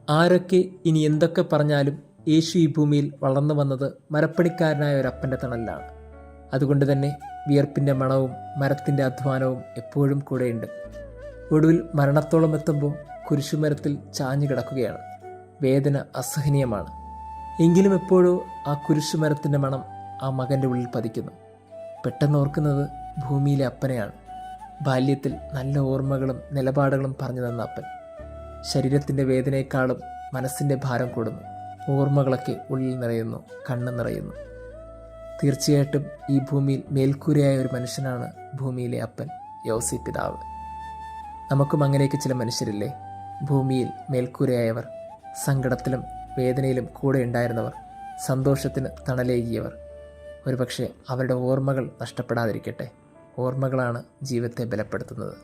ആരൊക്കെ ഇനി എന്തൊക്കെ പറഞ്ഞാലും യേശു ഈ ഭൂമിയിൽ വളർന്നു വന്നത് മരപ്പണിക്കാരനായ ഒരപ്പൻ്റെ തണലിലാണ്. അതുകൊണ്ട് തന്നെ വിയർപ്പിൻ്റെ മണവും മരത്തിൻ്റെ അധ്വാനവും എപ്പോഴും കൂടെയുണ്ട്. ഒടുവിൽ മരണത്തോളം എത്തുമ്പോൾ കുരിശുമരത്തിൽ ചാഞ്ഞു കിടക്കുകയാണ്. വേദന അസഹനീയമാണ്. എങ്കിലും എപ്പോഴോ ആ കുരിശുമരത്തിൻ്റെ മണം ആ മകൻ്റെ ഉള്ളിൽ പതിക്കുന്നു. പെട്ടെന്ന് ഓർക്കുന്നത് ഭൂമിയിലെ അപ്പനെയാണ്. ബാല്യത്തിൽ നല്ല ഓർമ്മകളും നിലപാടുകളും പറഞ്ഞു തന്ന അപ്പൻ. ശരീരത്തിൻ്റെ വേദനയെക്കാളും മനസ്സിൻ്റെ ഭാരം കൂടുന്നു. ഓർമ്മകളൊക്കെ ഉള്ളിൽ നിറയുന്നു, കണ്ണ് നിറയുന്നു. തീർച്ചയായിട്ടും ഈ ഭൂമിയിൽ മേൽക്കൂരയായ ഒരു മനുഷ്യനാണ് ഭൂമിയിലെ അപ്പൻ, യോസി പിതാവ്. നമുക്കും അങ്ങനെയൊക്കെ ചില മനുഷ്യരില്ലേ? ഭൂമിയിൽ മേൽക്കൂരയായവർ, സങ്കടത്തിലും വേദനയിലും കൂടെ ഉണ്ടായിരുന്നവർ, സന്തോഷത്തിന് തണലേകിയവർ. ഒരുപക്ഷെ അവരുടെ ഓർമ്മകൾ നഷ്ടപ്പെടാതിരിക്കട്ടെ. ഓർമ്മകളാണ് ജീവിതത്തെ ബലപ്പെടുത്തുന്നത്.